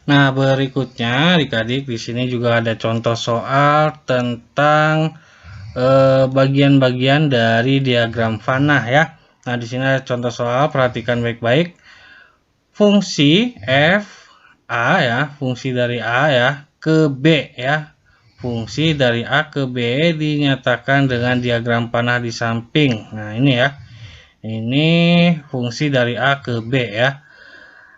Nah, berikutnya adik-adik di sini juga ada contoh soal tentang bagian-bagian dari diagram Vanah ya. Nah, di sini ada contoh soal, perhatikan baik-baik. Fungsi f a ya, fungsi dari a ya ke b ya. Fungsi dari a ke b dinyatakan dengan diagram panah di samping. Nah, ini ya. Ini fungsi dari a ke b ya.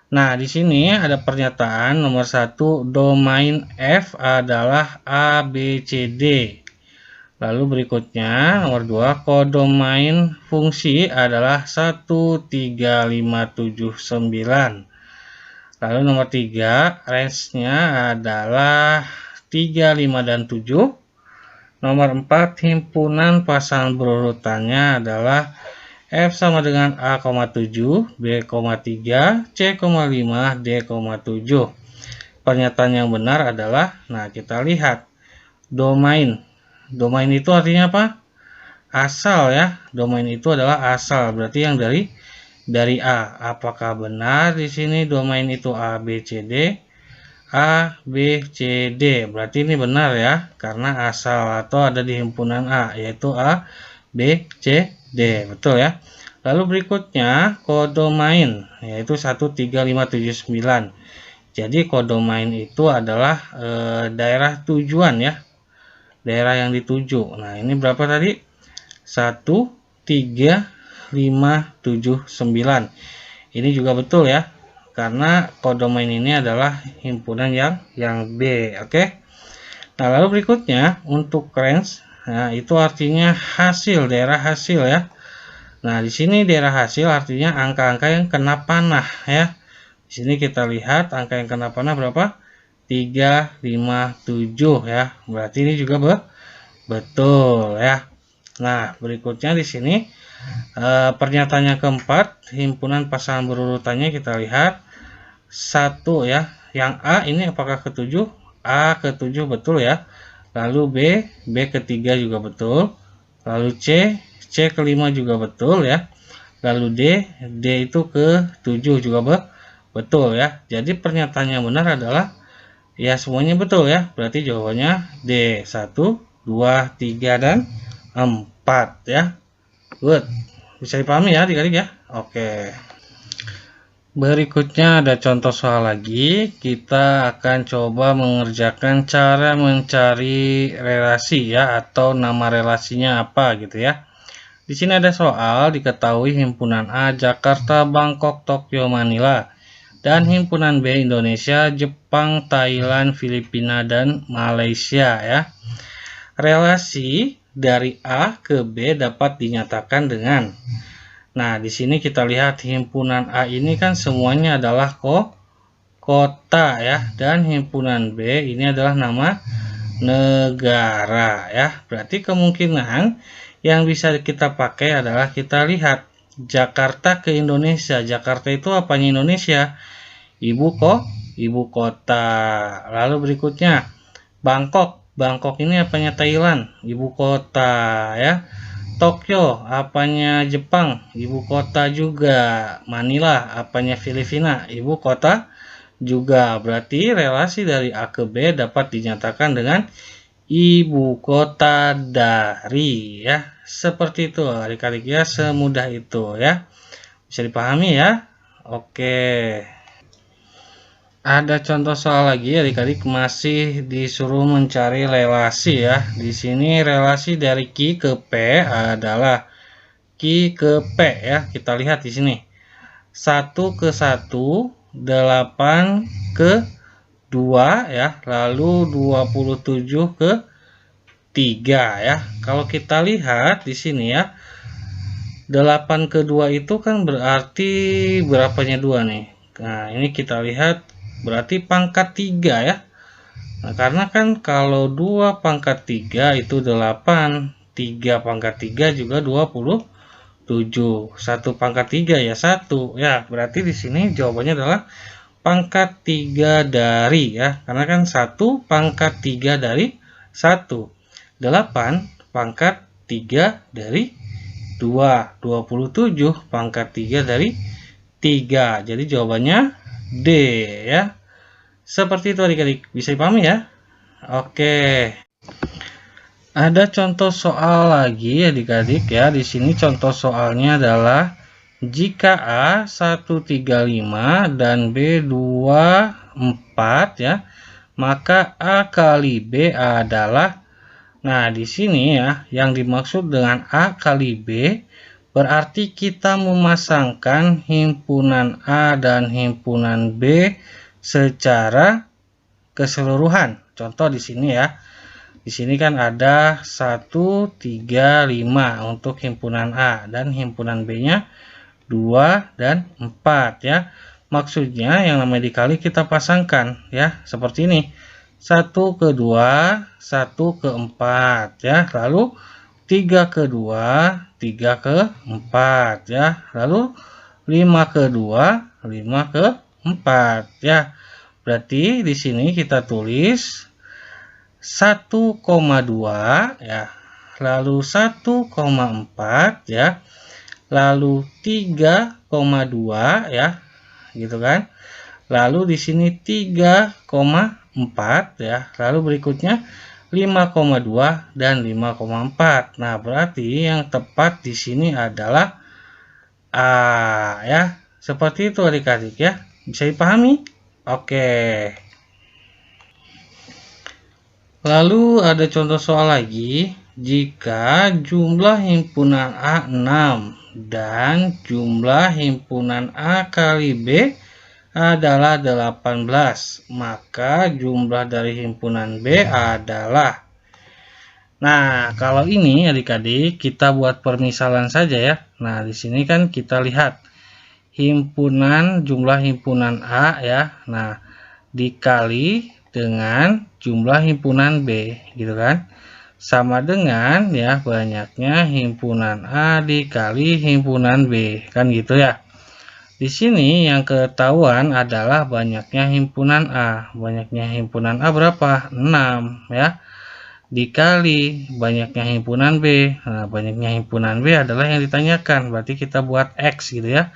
Nah, di sini ada pernyataan nomor 1, domain f adalah a, b, c, d. Lalu berikutnya nomor 2, kodomain fungsi adalah 1, 3, 5, 7, 9. Lalu nomor 3, range-nya adalah 3, 5, dan 7. Nomor 4, himpunan pasangan berurutannya adalah F sama dengan A, 7, B, 3, C, 5, D, 7. Pernyataan yang benar adalah, nah kita lihat, domain. Domain itu artinya apa? Asal ya. Domain itu adalah asal, berarti yang dari A. Apakah benar di sini domain itu A, B, C, D? A, B, C, D. Berarti ini benar ya, karena asal atau ada di himpunan A, yaitu A, B, C, D. Betul ya. Lalu berikutnya kodomain, yaitu 1, 3, 5, 7, 9. Jadi kodomain itu adalah daerah tujuan ya. Daerah yang dituju. Nah, ini berapa tadi? 1, 3, 5, 7, 9. Ini juga betul ya. Karena kodomain ini adalah himpunan yang B, oke? Nah, lalu berikutnya untuk range, nah itu artinya hasil, daerah hasil ya. Nah, di sini daerah hasil artinya angka-angka yang kena panah ya. Di sini kita lihat angka yang kena panah berapa? 3, 5, 7 ya. Berarti ini juga betul ya. Nah, berikutnya di sini pernyataan yang keempat, himpunan pasangan berurutannya kita lihat 1 ya. Yang A ini apakah ke-7? A ke-7 betul ya. Lalu B ke-3 juga betul. Lalu C ke-5 juga betul ya. Lalu D itu ke-7 juga betul ya. Jadi pernyataan yang benar adalah ya semuanya betul ya. Berarti jawabannya D. 1, 2, 3, dan 4 ya. Good. Bisa dipahami ya adik-adik ya. Oke. Berikutnya ada contoh soal lagi. Kita akan coba mengerjakan cara mencari relasi ya, atau nama relasinya apa gitu ya. Di sini ada soal, diketahui himpunan A Jakarta, Bangkok, Tokyo, Manila, dan himpunan B Indonesia, Jepang, Thailand, Filipina, dan Malaysia ya. Relasi dari A ke B dapat dinyatakan dengan, nah di sini kita lihat himpunan A ini kan semuanya adalah kota ya, dan himpunan B ini adalah nama negara ya. Berarti kemungkinan yang bisa kita pakai adalah kita lihat Jakarta ke Indonesia. Jakarta itu apanya Indonesia? Ibu kota. Lalu berikutnya Bangkok. Bangkok ini apanya Thailand? Ibu kota ya. Tokyo apanya Jepang? Ibu kota juga. Manila apanya Filipina? Ibu kota juga. Berarti relasi dari A ke B dapat dinyatakan dengan ibu kota dari ya. Seperti itu adik-adik ya, semudah itu ya. Bisa dipahami ya. Oke. Ada contoh soal lagi adik-adik, masih disuruh mencari relasi ya. Di sini relasi dari Q ke P adalah Q ke P ya. Kita lihat di sini. 1 ke 1, 8 ke 2 ya. Lalu 27 ke 3 ya. Kalau kita lihat di sini ya. 8 ke 2 itu kan berarti berapanya 2 nih. Nah, ini kita lihat berarti pangkat 3 ya. Nah, karena kan kalau 2 pangkat 3 itu 8, 3 pangkat 3 juga 27. 1 pangkat 3 ya 1 ya. Berarti di sini jawabannya adalah pangkat 3 dari ya. Karena kan 1 pangkat 3 dari 1. 8 pangkat 3 dari 2. 27 pangkat 3 dari 3. Jadi jawabannya D ya. Seperti itu adik-adik, bisa dipahami ya? Oke. Ada contoh soal lagi adik-adik ya. Di sini contoh soalnya adalah jika A 135 dan B 24 ya, maka A kali B adalah. Nah, di sini ya, yang dimaksud dengan A kali B berarti kita memasangkan himpunan A dan himpunan B secara keseluruhan. Contoh di sini ya. Di sini kan ada 1, 3, 5 untuk himpunan A dan himpunan B-nya 2 dan 4 ya. Maksudnya yang namanya dikali kita pasangkan ya, seperti ini. 1 ke 2, 1 ke 4 ya. Lalu 3 ke 2, 3 ke 4 ya. Lalu 5 ke 2, 5 ke 4 ya. Berarti di sini kita tulis 1,2 ya. Lalu 1,4 ya. Lalu 3,2 ya. Gitu kan. Lalu di sini 3,4 ya. Lalu berikutnya 5,2 dan 5,4. Nah, berarti yang tepat di sini adalah A ya. Seperti itu adik-adik ya. Bisa dipahami? Oke. Lalu ada contoh soal lagi. Jika jumlah himpunan A 6 dan jumlah himpunan A kali B adalah 18, maka jumlah dari himpunan B adalah. Nah, kalau ini adik-adik kita buat permisalan saja ya. Nah, di sini kan kita lihat jumlah himpunan A ya. Nah, dikali dengan jumlah himpunan B gitu kan, sama dengan ya banyaknya himpunan A dikali himpunan B kan gitu ya. Di sini yang ketahuan adalah banyaknya himpunan A. Banyaknya himpunan A berapa? 6 ya, dikali banyaknya himpunan B. Nah, banyaknya himpunan B adalah yang ditanyakan, berarti kita buat X gitu ya,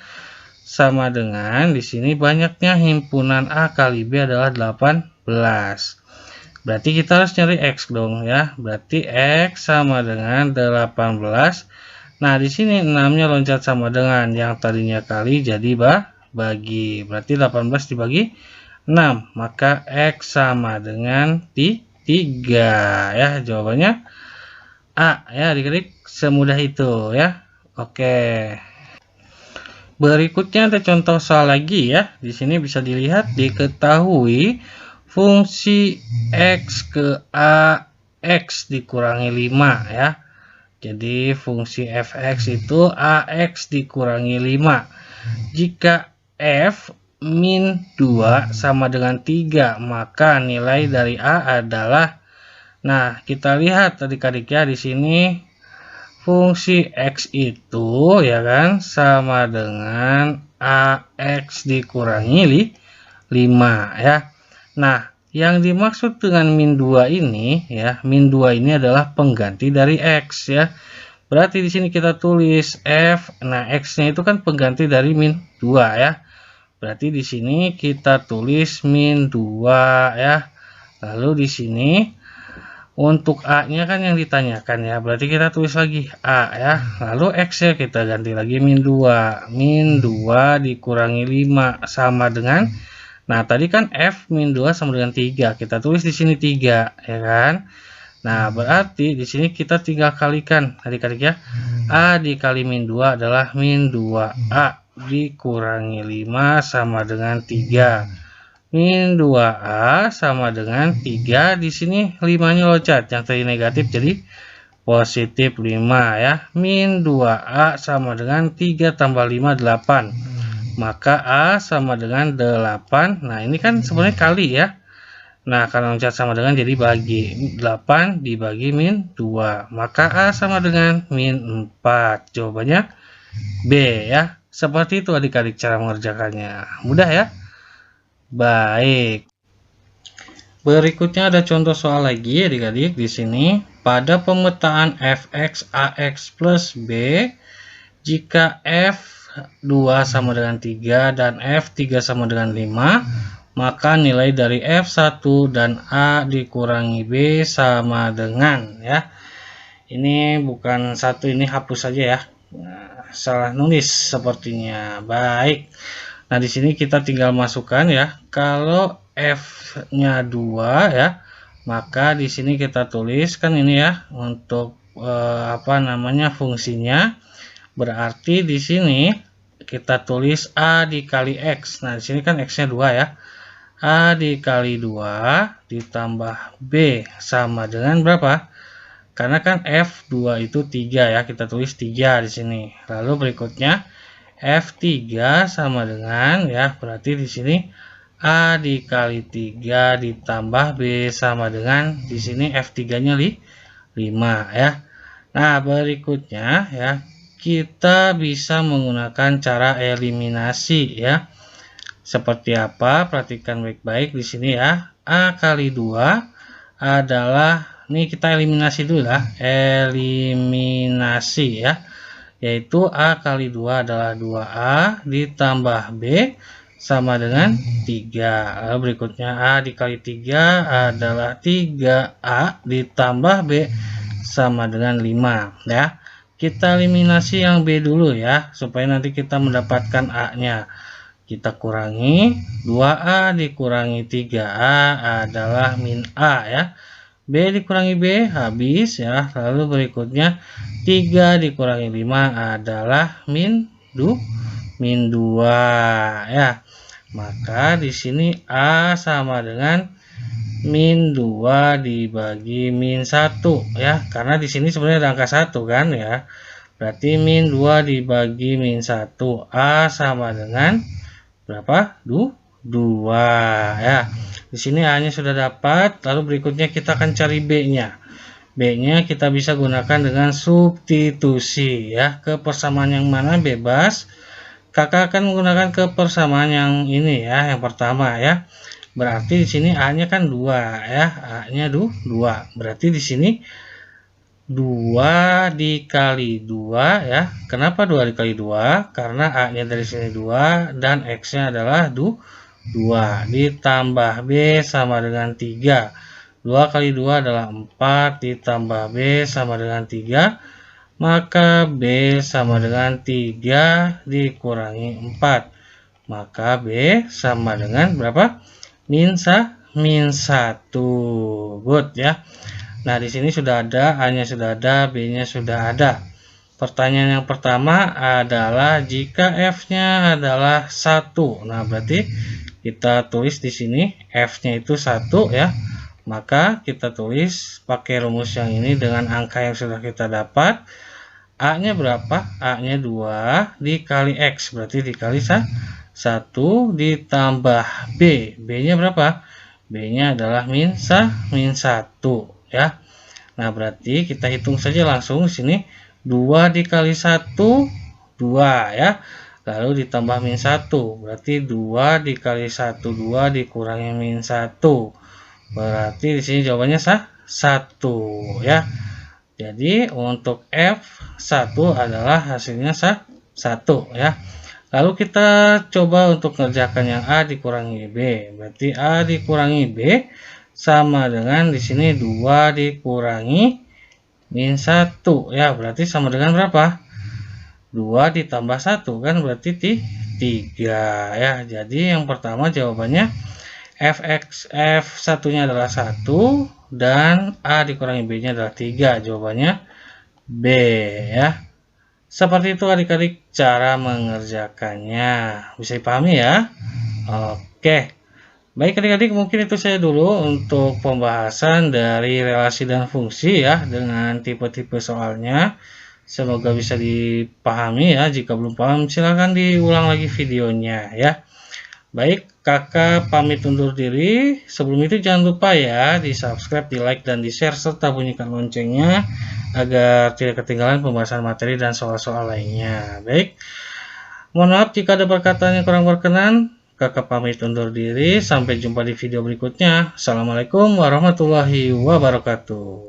sama dengan di sini banyaknya himpunan A kali B adalah 18. Berarti kita harus nyari X dong ya. Berarti X sama dengan 18. Nah, di sini 6-nya loncat sama dengan yang tadinya kali jadi bagi. Berarti 18 dibagi 6. Maka X sama dengan 3 ya. Jawabannya A ya adik-adik. Semudah itu ya. Oke. Berikutnya ada contoh soal lagi ya. Di sini bisa dilihat diketahui fungsi X ke AX dikurangi 5 ya. Jadi fungsi fx itu AX dikurangi 5. Jika F min 2 sama dengan 3, maka nilai dari A adalah. Nah, kita lihat adik-adik ya di sini. Fungsi X itu ya kan sama dengan AX dikurangi 5 ya. Nah, yang dimaksud dengan min 2 ini ya, min 2 ini adalah pengganti dari X ya. Berarti di sini kita tulis F. Nah, X-nya itu kan pengganti dari min 2 ya. Berarti di sini kita tulis min 2 ya. Lalu di sini untuk A-nya kan yang ditanyakan ya, berarti kita tulis lagi A ya. Lalu X-nya kita ganti lagi min 2. Min 2 dikurangi 5 sama dengan, nah tadi kan F min 2 sama dengan 3. Kita tulis di sini 3 ya kan. Nah, berarti di sini kita tinggal kalikan adik-adik ya. A dikali min 2 adalah min 2A dikurangi 5 sama dengan 3. Min 2A sama dengan 3. Di sini 5-nya loncat. Yang tadi negatif jadi positif 5 ya. Min 2A sama dengan 3 tambah 5, 8. Maka A sama dengan 8. Nah, ini kan sebenarnya kali ya. Nah, karena loncat sama dengan jadi bagi. 8 dibagi min 2. Maka A sama dengan min 4. Jawabannya B ya. Seperti itu adik-adik cara mengerjakannya. Mudah ya? Baik. Berikutnya ada contoh soal lagi adik-adik di sini. Pada pemetaan fx ax plus b, jika f2 sama dengan 3 dan f3 sama dengan 5, maka nilai dari F1 dan A dikurangi B sama dengan, ya. Ini bukan 1, ini hapus saja ya. Nah, salah nulis sepertinya. Baik. Nah, di sini kita tinggal masukkan ya. Kalau F-nya 2 ya, maka di sini kita tuliskan ini ya untuk fungsinya. Berarti di sini kita tulis A dikali X. Nah, di sini kan X-nya 2 ya. A dikali 2 ditambah B sama dengan berapa? Karena kan F2 itu 3 ya, kita tulis 3 di sini. Lalu berikutnya F3 sama dengan ya, berarti di sini A dikali 3 ditambah B sama dengan di sini F3-nya 5 ya. Nah, berikutnya ya, kita bisa menggunakan cara eliminasi ya. Seperti apa? Perhatikan baik-baik di sini ya. A kali 2 adalah, ini kita eliminasi dulu ya, eliminasi ya, yaitu A kali 2 adalah 2A ditambah B sama dengan 3. Lalu berikutnya A dikali 3 adalah 3A ditambah B sama dengan 5 ya. Kita eliminasi yang B dulu ya, supaya nanti kita mendapatkan A-nya. Kita kurangi 2A dikurangi 3A adalah min A ya. B dikurangi B habis ya. Lalu berikutnya 3 dikurangi 5 adalah min 2 ya. Maka di sini A sama dengan min 2 dibagi min 1 ya. Karena di sini sebenarnya ada angka 1 kan ya. Berarti min 2 dibagi min 1, A sama dengan berapa? 2 ya. Di sini A-nya sudah dapat, lalu berikutnya kita akan cari B-nya. B-nya kita bisa gunakan dengan substitusi ya. Ke persamaan yang mana bebas. Kakak akan menggunakan ke persamaan yang ini ya, yang pertama ya. Berarti di sini A-nya kan 2 ya. A-nya 2. Berarti di sini 2 dikali 2 ya. Kenapa 2 dikali 2? Karena A-nya dari sini 2 dan X-nya adalah 2 ditambah B sama dengan 3. 2 kali 2 adalah 4 ditambah B sama dengan 3. Maka B sama dengan 3 dikurangi 4. Maka B sama dengan berapa? Min 1. Good ya. Nah, di sini sudah ada, A-nya sudah ada, B-nya sudah ada. Pertanyaan yang pertama adalah jika F-nya adalah 1. Nah, berarti kita tulis di sini F-nya itu 1 ya. Maka kita tulis pakai rumus yang ini dengan angka yang sudah kita dapat. A-nya berapa? A-nya 2 dikali X, berarti dikali 1 ditambah B. B-nya berapa? B-nya adalah min 1 ya. Nah, berarti kita hitung saja langsung di sini 2 dikali 1 2 ya. Lalu ditambah min 1, berarti 2 dikali 1 2 dikurangi min 1. Berarti di sini jawabannya 1 ya. Jadi untuk F1 adalah hasilnya 1 ya. Lalu kita coba untuk mengerjakan yang A dikurangi B. Berarti A dikurangi B sama dengan di sini 2 dikurangi min 1 ya. Berarti sama dengan berapa? 2 ditambah 1 kan berarti 3 ya. Jadi yang pertama jawabannya F1-nya adalah 1 dan A dikurangi B-nya adalah 3. Jawabannya B ya. Seperti itu adik-adik cara mengerjakannya. Bisa dipahami ya? Oke. Baik adik-adik, mungkin itu saja dulu untuk pembahasan dari relasi dan fungsi ya dengan tipe-tipe soalnya. Semoga bisa dipahami ya. Jika belum paham silahkan diulang lagi videonya ya. Baik, kakak pamit undur diri. Sebelum itu jangan lupa ya di subscribe, di like, dan di share serta bunyikan loncengnya agar tidak ketinggalan pembahasan materi dan soal-soal lainnya. Baik, mohon maaf jika ada perkataan yang kurang berkenan. Kakak pamit undur diri. Sampai jumpa di video berikutnya. Assalamualaikum warahmatullahi wabarakatuh.